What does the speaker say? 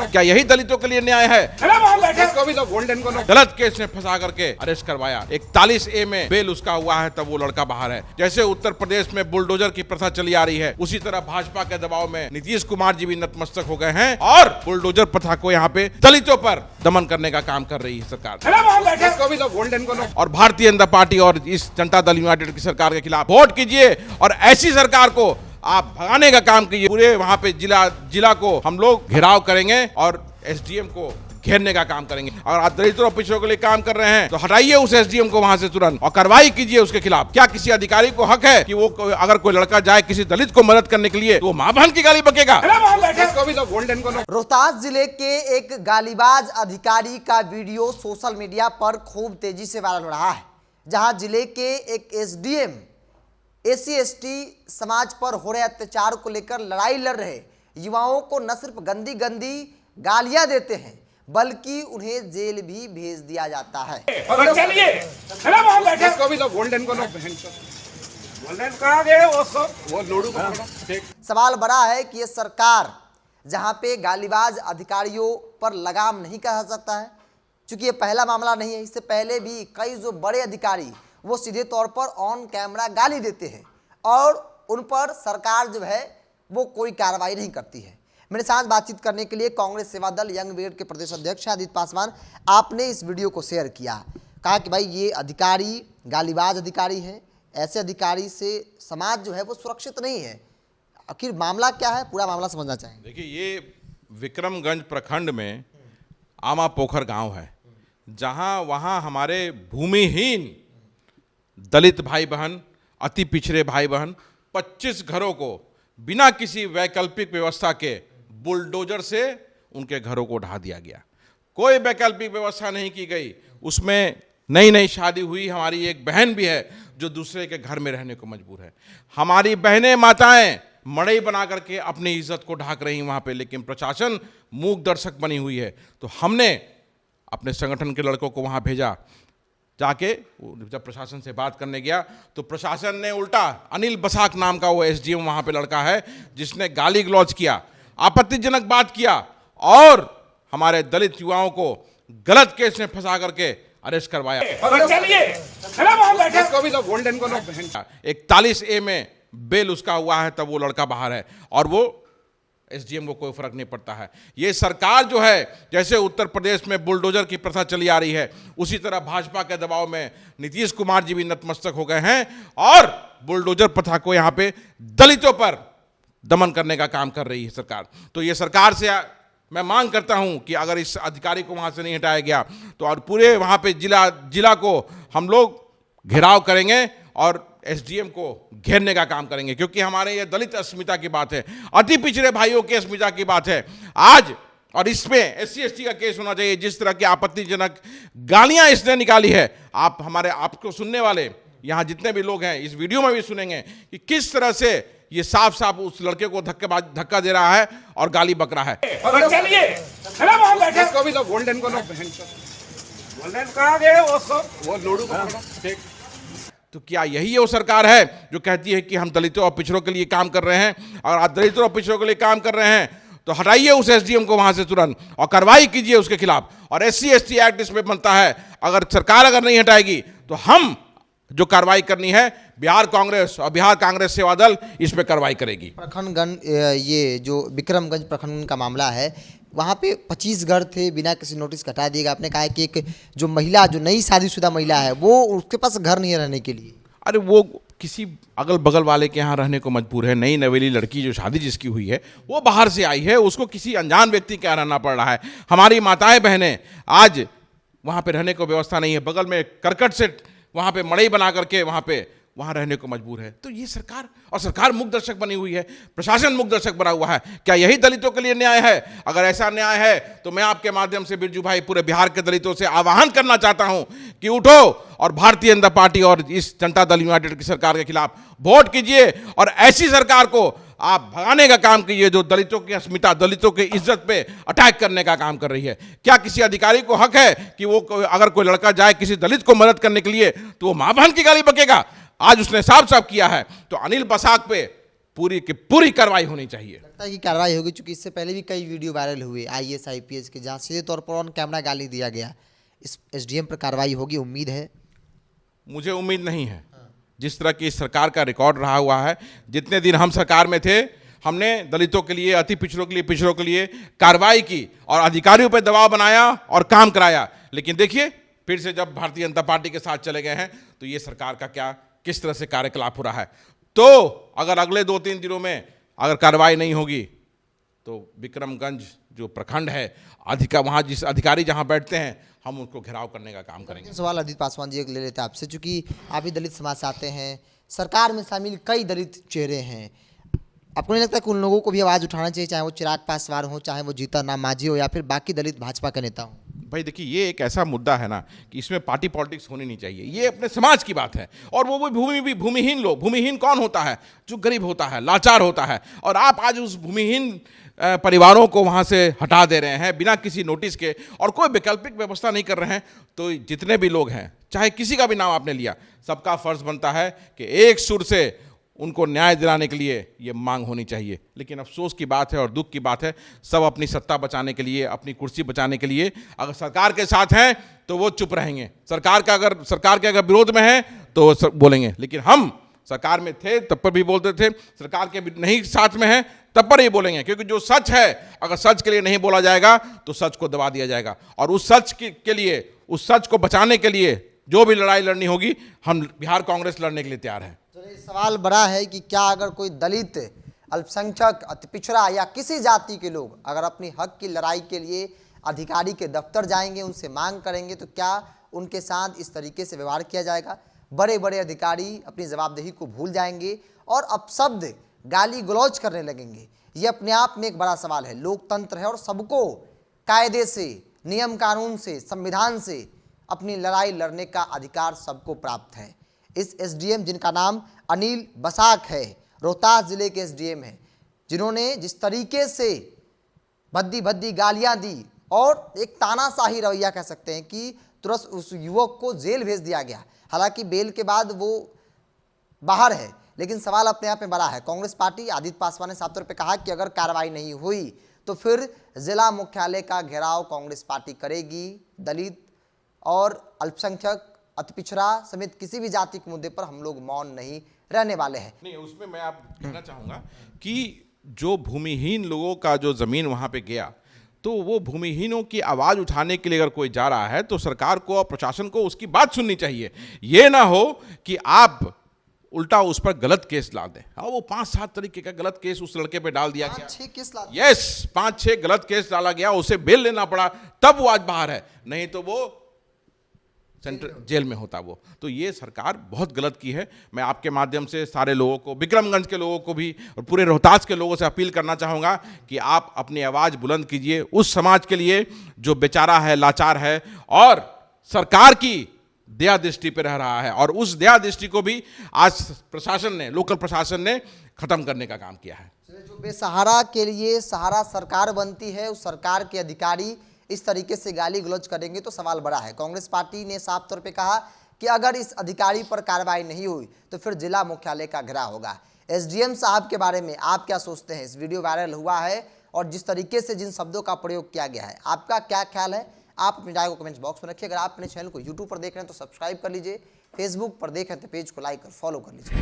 क्या यही दलितों के लिए न्याय है? गलत केस में फंसा करके अरेस्ट करवाया। 41A में बेल उसका हुआ है, तब वो लड़का बाहर है। जैसे उत्तर प्रदेश में बुलडोजर की प्रथा चली आ रही है, उसी तरह भाजपा के दबाव में नीतीश कुमार जी भी नतमस्तक हो गए हैं और बुलडोजर प्रथा को यहाँ पे दलितों पर दमन करने का काम कर रही है सरकार। और भारतीय जनता पार्टी और इस जनता दल यूनाइटेड की सरकार के खिलाफ वोट कीजिए और ऐसी सरकार को आप भगाने का काम कीजिए। पूरे वहां पे जिला को हम लोग घेराव करेंगे और एसडीएम को घेरने का काम करेंगे। अगर आप दलितों और पिछड़ों के लिए काम कर रहे हैं तो हटाइए उस एसडीएम को वहां से तुरंत और कार्रवाई कीजिए उसके खिलाफ। क्या किसी अधिकारी को हक है कि वो अगर कोई लड़का जाए किसी दलित को मदद करने के लिए तो वो मां बहन की गाली बकेगा? रोहतास जिले के एक गालीबाज अधिकारी का वीडियो सोशल मीडिया पर खूब तेजी से वायरल हो रहा है, जहां जिले के एक एसडीएम SC/ST समाज पर हो रहे अत्याचार को लेकर लड़ाई लड़ रहे युवाओं को न सिर्फ गंदी गंदी गालियां देते हैं बल्कि उन्हें जेल भी भेज दिया जाता है। सवाल बड़ा है कि ये सरकार जहां पे गालीबाज अधिकारियों पर लगाम नहीं कहा सकता है, क्योंकि ये पहला मामला नहीं है। इससे पहले भी कई जो बड़े अधिकारी वो सीधे तौर पर ऑन कैमरा गाली देते हैं और उन पर सरकार जो है वो कोई कार्रवाई नहीं करती है। मेरे साथ बातचीत करने के लिए कांग्रेस सेवा दल यंग ब्रिगेड के प्रदेश अध्यक्ष आदित्य पासवान, आपने इस वीडियो को शेयर किया, कहा कि भाई ये अधिकारी गालीबाज अधिकारी है, ऐसे अधिकारी से समाज जो है वो सुरक्षित नहीं है। आखिर मामला क्या है, पूरा मामला समझना चाहेंगे। देखिए, ये विक्रमगंज प्रखंड में आमा पोखर गांव है, वहाँ हमारे भूमिहीन दलित भाई बहन, अति पिछड़े भाई बहन 25 घरों को बिना किसी वैकल्पिक व्यवस्था के बुलडोजर से उनके घरों को ढा दिया गया। कोई वैकल्पिक व्यवस्था नहीं की गई। उसमें नई शादी हुई हमारी एक बहन भी है जो दूसरे के घर में रहने को मजबूर है। हमारी बहनें माताएं मड़ई बना करके अपनी इज्जत को ढाक रही वहाँ पे, लेकिन प्रशासन मूक दर्शक बनी हुई है। तो हमने अपने संगठन के लड़कों को वहाँ भेजा। जाके जब प्रशासन से बात करने गया तो प्रशासन ने उल्टा अनिल बसाक नाम का वो एसडीएम वहाँ पे लड़का है जिसने गाली गलौज किया, आपत्तिजनक बात किया और हमारे दलित युवाओं को गलत केस में फंसा करके अरेस्ट करवाया। 41A में बेल उसका हुआ है, तब वो लड़का बाहर है और वो एसडीएम को कोई फर्क नहीं पड़ता है। ये सरकार जो है, जैसे उत्तर प्रदेश में बुलडोजर की प्रथा चली आ रही है, उसी तरह भाजपा के दबाव में नीतीश कुमार जी भी नतमस्तक हो गए हैं और बुलडोजर प्रथा को यहाँ पे दलितों पर दमन करने का काम कर रही है सरकार। तो ये सरकार से मैं मांग करता हूं कि अगर इस अधिकारी को वहां से नहीं हटाया गया तो और पूरे वहां पे जिला को हम लोग घेराव करेंगे और एसडीएम को घेरने का काम करेंगे, क्योंकि हमारे ये दलित अस्मिता की बात है, अति पिछड़े भाइयों की अस्मिता की बात है आज। और इसमें SC/ST का केस होना चाहिए। जिस तरह की आपत्तिजनक गालियां इसने निकाली है, आपको सुनने वाले यहाँ जितने भी लोग हैं इस वीडियो में भी सुनेंगे कि किस तरह से ये साफ साफ उस लड़के को धक्का दे रहा है और गाली बक रहा है। तो क्या यही वो सरकार है जो कहती है कि हम दलितों और पिछड़ों के लिए काम कर रहे हैं? अगर आप दलितों और पिछड़ों के लिए काम कर रहे हैं तो हटाइए उस एसडीएम को वहां से तुरंत और कार्रवाई कीजिए उसके खिलाफ। और SC/ST एक्ट इसमें बनता है। अगर सरकार नहीं हटाएगी तो हम जो कार्रवाई करनी है, बिहार कांग्रेस और बिहार कांग्रेस सेवा दल इस पे कार्रवाई करेगी। प्रखंडगंज, ये जो विक्रमगंज प्रखंड का मामला है, वहाँ पे 25 घर थे, बिना किसी नोटिस हटा दिएगा। आपने कहा कि एक जो महिला, जो नई शादीशुदा महिला है, वो उसके पास घर नहीं है रहने के लिए। अरे वो किसी अगल बगल वाले के यहाँ रहने को मजबूर है। नई नवेली लड़की जो शादी जिसकी हुई है वो बाहर से आई है, उसको किसी अनजान व्यक्ति के यहाँ रहना पड़ रहा है। हमारी माताएं बहनें आज वहाँ पे रहने को व्यवस्था नहीं है, बगल में करकट से वहाँ पे मड़ई बना करके वहाँ रहने को मजबूर है। तो ये सरकार मुक्त दर्शक बनी हुई है, प्रशासन मुक्त दर्शक बना हुआ है। क्या यही दलितों के लिए न्याय है? अगर ऐसा न्याय है तो मैं आपके माध्यम से बिरजू भाई पूरे बिहार के दलितों से आह्वान करना चाहता हूं कि उठो और भारतीय जनता पार्टी और इस जनता दल यूनाइटेड की सरकार के खिलाफ वोट कीजिए और ऐसी सरकार को आप भगाने का काम कीजिए जो दलितों की अस्मिता, दलितों की इज्जत पे अटैक करने का काम कर रही है। क्या किसी अधिकारी को हक है कि वो अगर कोई लड़का जाए किसी दलित को मदद करने के लिए तो वो मां बहन की गाली बकेगा? आज उसने साफ साफ किया है। तो अनिल बसाक पे पूरी की पूरी कार्रवाई होनी चाहिए। लगता है कि कार्रवाई होगी, चूंकि इससे पहले भी कई वीडियो वायरल हुए आईएएस आईपीएस के, जहां सीधे तौर पर ऑन कैमरा गाली दिया गया। इस एसडीएम पर कार्रवाई होगी, उम्मीद है? मुझे उम्मीद नहीं है। जिस तरह की सरकार का रिकॉर्ड रहा हुआ है, जितने दिन हम सरकार में थे, हमने दलितों के लिए, अति पिछड़ों के लिए कार्रवाई की और अधिकारियों पर दबाव बनाया और काम कराया। लेकिन देखिए, फिर से जब भारतीय जनता पार्टी के साथ चले गए हैं तो ये सरकार का किस तरह से कार्यकलाप हो रहा है। तो अगर अगले 2-3 दिनों में अगर कार्रवाई नहीं होगी तो विक्रमगंज जो प्रखंड है, वहाँ जिस अधिकारी जहाँ बैठते हैं, हम उनको घेराव करने का काम करेंगे। सवाल अदित पासवान जी एक ले लेते हैं आपसे, चूंकि आप भी दलित समाज से आते हैं, सरकार में शामिल कई दलित चेहरे हैं, आपको नहीं लगता कि उन लोगों को भी आवाज़ उठाना चाहिए, चाहे वो चिराग पासवान हो, चाहे वो जीतन राम मांझी हो, या फिर बाकी दलित भाजपा के नेता हो? भाई देखिए, ये एक ऐसा मुद्दा है ना कि इसमें पार्टी पॉलिटिक्स होनी नहीं चाहिए। ये अपने समाज की बात है, और वो भी भूमिहीन लोग। भूमिहीन कौन होता है? जो गरीब होता है, लाचार होता है। और आप आज उस भूमिहीन परिवारों को वहाँ से हटा दे रहे हैं बिना किसी नोटिस के, और कोई वैकल्पिक व्यवस्था नहीं कर रहे हैं। तो जितने भी लोग हैं, चाहे किसी का भी नाम आपने लिया, सबका फर्ज बनता है कि एक सुर से उनको न्याय दिलाने के लिए ये मांग होनी चाहिए। लेकिन अफसोस की बात है और दुख की बात है, सब अपनी सत्ता बचाने के लिए, अपनी कुर्सी बचाने के लिए अगर सरकार के साथ हैं तो वो चुप रहेंगे, सरकार के अगर विरोध में हैं तो वो बोलेंगे। लेकिन हम सरकार में थे तब पर भी बोलते थे, सरकार के नहीं साथ में हैं तब पर ही बोलेंगे, क्योंकि जो सच है, अगर सच के लिए नहीं बोला जाएगा तो सच को दबा दिया जाएगा। और उस सच के लिए, उस सच को बचाने के लिए जो भी लड़ाई लड़नी होगी, हम बिहार कांग्रेस लड़ने के लिए तैयार हैं। सवाल बड़ा है कि क्या अगर कोई दलित, अल्पसंख्यक, अति पिछड़ा या किसी जाति के लोग अगर अपनी हक की लड़ाई के लिए अधिकारी के दफ्तर जाएंगे, उनसे मांग करेंगे, तो क्या उनके साथ इस तरीके से व्यवहार किया जाएगा? बड़े बड़े अधिकारी अपनी जवाबदेही को भूल जाएंगे और अपशब्द, गाली गलौज करने लगेंगे। ये अपने आप में एक बड़ा सवाल है। लोकतंत्र है और सबको कायदे से, नियम कानून से, संविधान से अपनी लड़ाई लड़ने का अधिकार सबको प्राप्त है। इस एसडीएम, जिनका नाम अनिल बसाक है, रोहतास जिले के एसडीएम हैं, जिन्होंने जिस तरीके से भद्दी गालियां दी और एक तानाशाही रवैया कह सकते हैं कि तुरंत उस युवक को जेल भेज दिया गया। हालांकि बेल के बाद वो बाहर है, लेकिन सवाल अपने आप में बड़ा है। कांग्रेस पार्टी, आदित्य पासवान ने साफ तौर पे कहा कि अगर कार्रवाई नहीं हुई तो फिर जिला मुख्यालय का घेराव कांग्रेस पार्टी करेगी। दलित और अल्पसंख्यक, अति पिछड़ा समेत किसी भी जाति के मुद्दे पर हम लोग मौन नहीं रहने वाले हैं। नहीं, उसमें मैं आप कहना चाहूँगा कि जो भूमिहीन लोगों का जो ज़मीन वहाँ पे गया, तो वो भूमिहीनों की आवाज़ उठाने के लिए अगर कोई जा रहा है तो सरकार को और प्रशासन को उसकी बात सुननी चाहिए। ये ना हो कि आप उल्टा उस पर गलत केस ला दें। हाँ, वो 5-7 तरीके का गलत केस उस लड़के पे डाल दिया गया। 5-6 केस ला, यस, 5-6 गलत केस डाला गया, उसे बेल लेना पड़ा, तब वो आज बाहर है, नहीं तो वो सेंट्रल जेल में होता वो। तो ये सरकार बहुत गलत की है। मैं आपके माध्यम से सारे लोगों को, विक्रमगंज के लोगों को भी और पूरे रोहतास के लोगों से अपील करना चाहूँगा कि आप अपनी आवाज़ बुलंद कीजिए उस समाज के लिए जो बेचारा है, लाचार है और सरकार की दया दृष्टि पर रह रहा है। और उस दया दृष्टि को भी आज प्रशासन ने, लोकल प्रशासन ने खत्म करने का काम किया है। जो बेसहारा के लिए सहारा सरकार बनती है, उस सरकार के अधिकारी इस तरीके से गाली गलौज करेंगे तो सवाल बड़ा है। कांग्रेस पार्टी ने साफ तौर पे कहा कि अगर इस अधिकारी पर कार्रवाई नहीं हुई तो फिर जिला मुख्यालय का घेराव होगा। एसडीएम साहब के बारे में आप क्या सोचते हैं? इस वीडियो वायरल हुआ है और जिस तरीके से जिन शब्दों का प्रयोग किया गया है, आपका क्या ख्याल है? आप अपनी राय को कमेंट्स बॉक्स में रखिए। अगर आप अपने चैनल को यूट्यूब पर देख रहे हैं तो सब्सक्राइब कर लीजिए, फेसबुक पर देख रहे हैं तो पेज को लाइक और फॉलो कर लीजिए।